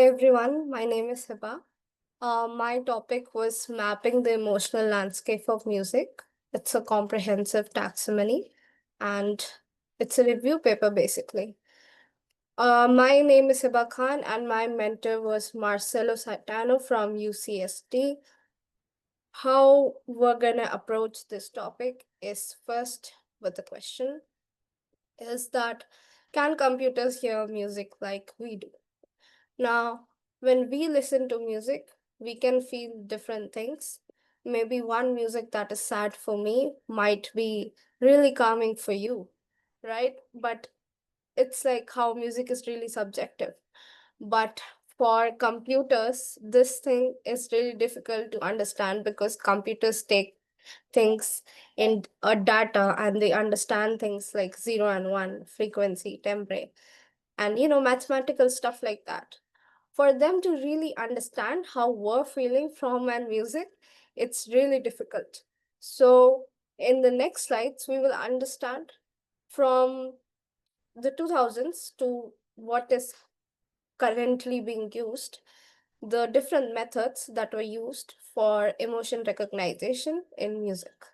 everyone, my name is Hiba. My topic was mapping the emotional landscape of music. It's a comprehensive taxonomy and it's a review paper basically. My name is Hiba Khan and my mentor was Marcelo Saitano from UCSD. How we're gonna approach this topic is first with the question is that can computers hear music like we do? Now, when we listen to music, we can feel different things. Maybe one music that is sad for me might be really calming for you, right? But it's like how music is really subjective. But for computers, this thing is really difficult to understand because computers take things in a data and they understand things like 0 and 1, frequency, tempo, and mathematical stuff like that. For them to really understand how we're feeling from and music, it's really difficult. So in the next slides, we will understand from the 2000s to what is currently being used, the different methods that were used for emotion recognition in music.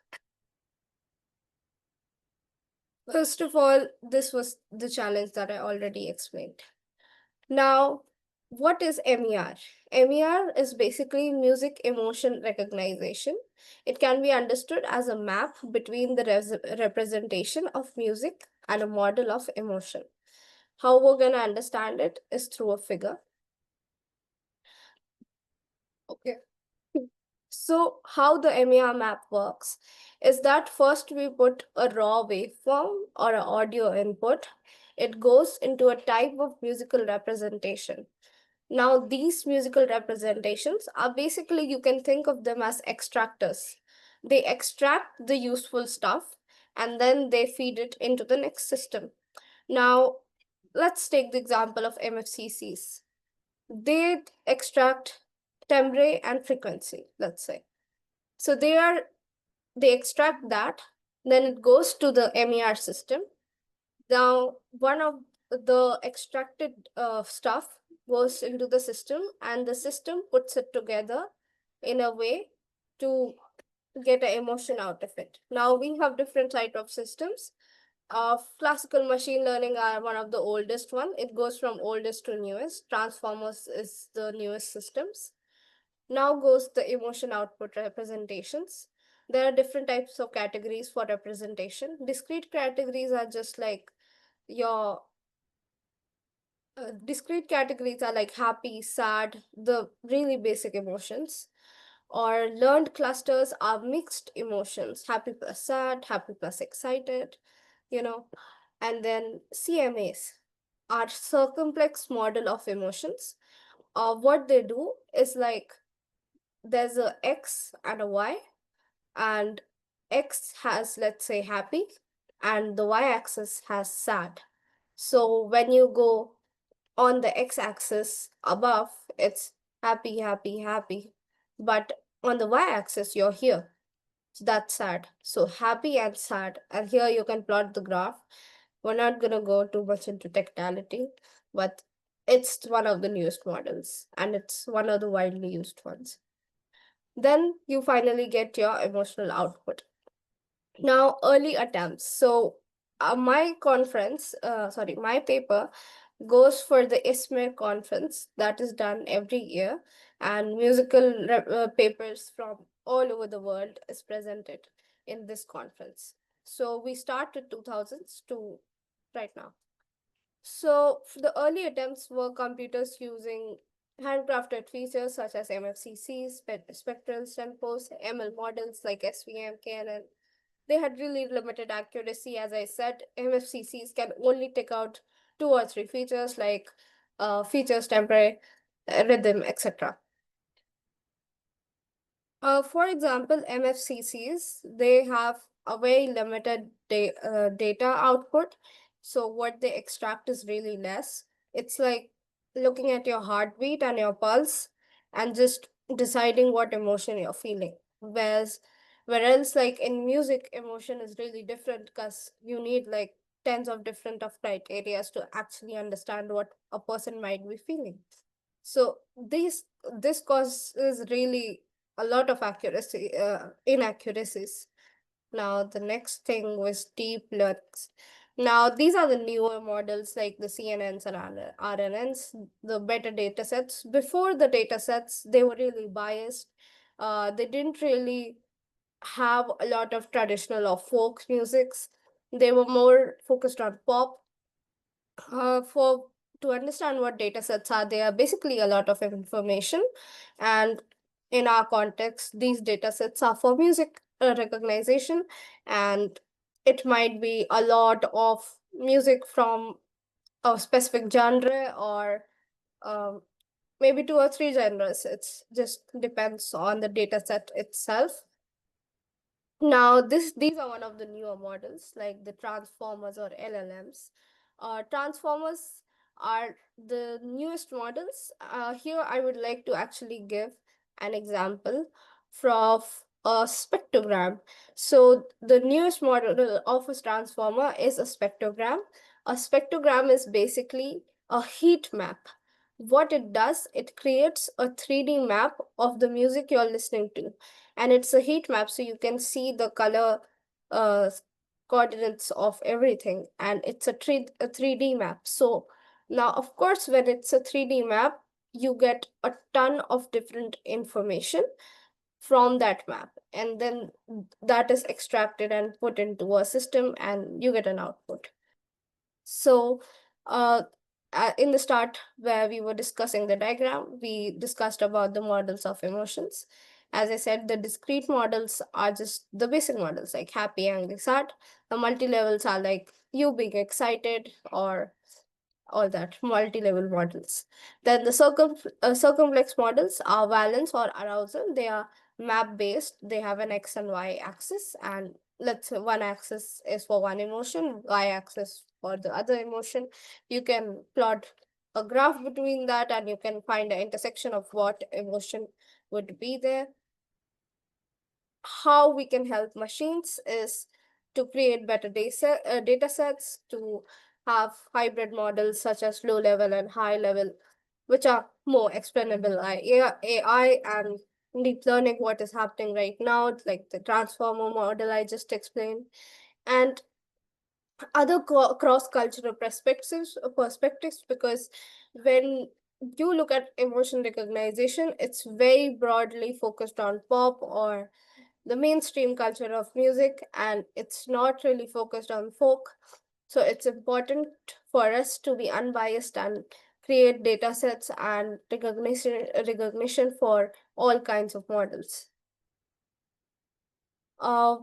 First of all, this was the challenge that I already explained. Now, what is MER? MER is basically music emotion recognition. It can be understood as a map between the representation of music and a model of emotion. How we're going to understand it is through a figure. Okay. So how the MER map works is that first we put a raw waveform or an audio input. It goes into a type of musical representation. Now, these musical representations are basically, you can think of them as extractors. They extract the useful stuff and then they feed it into the next system. Now, let's take the example of MFCCs. They extract timbre and frequency, let's say. So they extract that, then it goes to the MER system. Now, one of the extracted stuff goes into the system and the system puts it together in a way to get an emotion out of it. Now, we have different type of systems. Classical machine learning are one of the oldest one. It goes from oldest to newest. Transformers is the newest systems. Now goes the emotion output representations. There are different types of categories for representation. Discrete categories are just like your discrete categories are like happy, sad, the really basic emotions. Or learned clusters are mixed emotions, happy plus sad, happy plus excited, you know. And then CMAs are circumplex model of emotions. What they do is like there's a X and a Y, and X has, let's say, happy, and the Y-axis has sad. So when you go on the x-axis above, it's happy, happy, happy. But on the y-axis, you're here. So that's sad. So happy and sad. And here you can plot the graph. We're not going to go too much into technicality, but it's one of the newest models and it's one of the widely used ones. Then you finally get your emotional output. Now, early attempts. So my my paper goes for the ISMER conference that is done every year, and musical papers from all over the world is presented in this conference. So we start with 2000s to right now. So the early attempts were computers using handcrafted features such as MFCCs, spectral tempos, ML models like SVM, KNN. They had really limited accuracy. As I said, MFCCs can only take out 2 or 3 features like features, tempo, rhythm, etc. For example, MFCCs, they have a very limited data output. So what they extract is really less. It's like looking at your heartbeat and your pulse and just deciding what emotion you're feeling. Whereas like in music, emotion is really different because you need like tens of different of criteria to actually understand what a person might be feeling. So this causes really a lot of accuracy inaccuracies. Now the next thing was deep learnings. Now these are the newer models like the CNNs and RNNs, the better data sets. Before the data sets, they were really biased. They didn't really have a lot of traditional or folk musics. They were more focused on pop. For to understand what data sets are, they are basically a lot of information, and in our context, these data sets are for music recognition, and it might be a lot of music from a specific genre or um, maybe two or three genres. It's just depends on the data set itself. Now, these are one of the newer models, like the transformers or LLMs. Transformers are the newest models. Here, I would like to actually give an example from a spectrogram. So, the newest model of a transformer is a spectrogram. A spectrogram is basically a heat map. What it does, it creates a 3D map of the music you're listening to, and it's a heat map, so you can see the color uh, coordinates of everything, and it's a 3D map. So now, of course, when it's a 3D map, you get a ton of different information from that map, and then that is extracted and put into a system, and you get an output. So, uh, in the start, where we were discussing the diagram, we discussed about the models of emotions. As I said, the discrete models are just the basic models like happy, angry, sad. The multi levels are like you being excited or all that multi-level models. Then the circumflex models are valence or arousal. They are map based. They have an x and y axis, and let's say one axis is for one emotion, y axis for the other emotion. You can plot a graph between that, and you can find the intersection of what emotion would be there. How we can help machines is to create better data sets, to have hybrid models such as low level and high level, which are more explainable by AI and deep learning, what is happening right now, like the transformer model I just explained, and other cross-cultural perspectives, because when you look at emotion recognition, it's very broadly focused on pop or the mainstream culture of music, and it's not really focused on folk. So it's important for us to be unbiased and create data sets and recognition for all kinds of models. uh,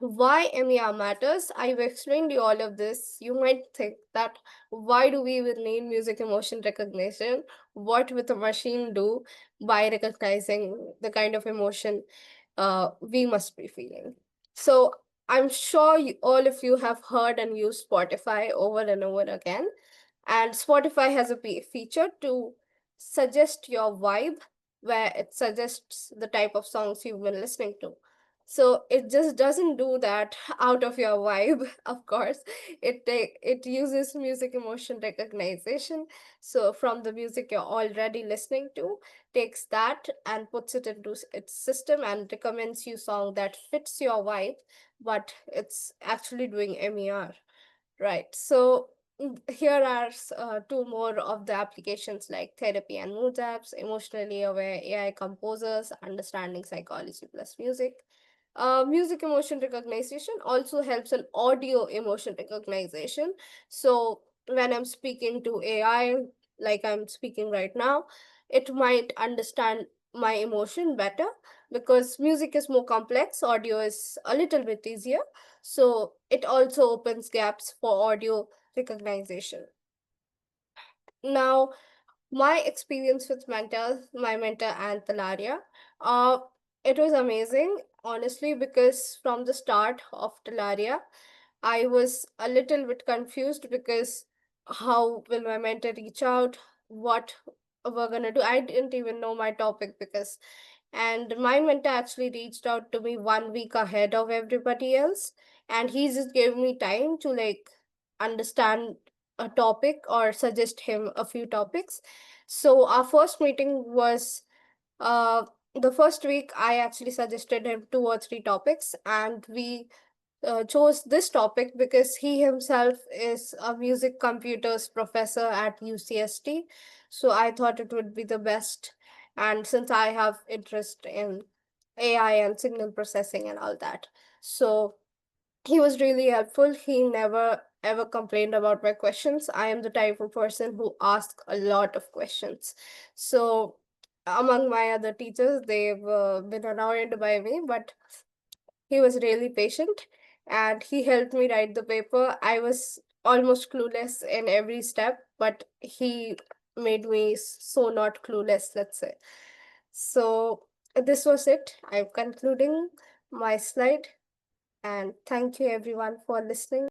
why MER matters. I've explained you all of this. You might think that why do we even need music emotion recognition? What will the machine do by recognizing the kind of emotion we must be feeling? So I'm sure all of you have heard and used Spotify over and over again. And Spotify has a feature to suggest your vibe, where it suggests the type of songs you've been listening to. So it just doesn't do that out of your vibe, of course. It uses music emotion recognition. So from the music you're already listening to, takes that and puts it into its system and recommends you song that fits your vibe, but it's actually doing MER. Right. So here are two more of the applications like therapy and mood apps, emotionally aware AI composers, understanding psychology plus music. Music emotion recognition also helps in audio emotion recognition. So when I'm speaking to AI, like I'm speaking right now, it might understand my emotion better, because music is more complex, audio is a little bit easier. So it also opens gaps for audio recognition. Now, my experience with my mentor and Talaria, uh, it was amazing, honestly, because from the start of Talaria, I was a little bit confused because how will my mentor reach out? What we're gonna do? I didn't even know my topic because, and my mentor actually reached out to me 1 week ahead of everybody else, and he just gave me time to like understand a topic or suggest him a few topics. So our first meeting was the first week I actually suggested him two or three topics, and we chose this topic because he himself is a music computers professor at UCST. So I thought it would be the best. And since I have interest in AI and signal processing and all that, so he was really helpful. He never ever complained about my questions. I am the type of person who asks a lot of questions. So among my other teachers, they've been annoyed by me, but he was really patient and he helped me write the paper. I was almost clueless in every step, but he made me so not clueless, let's say. So this was it. I'm concluding my slide, and thank you everyone for listening.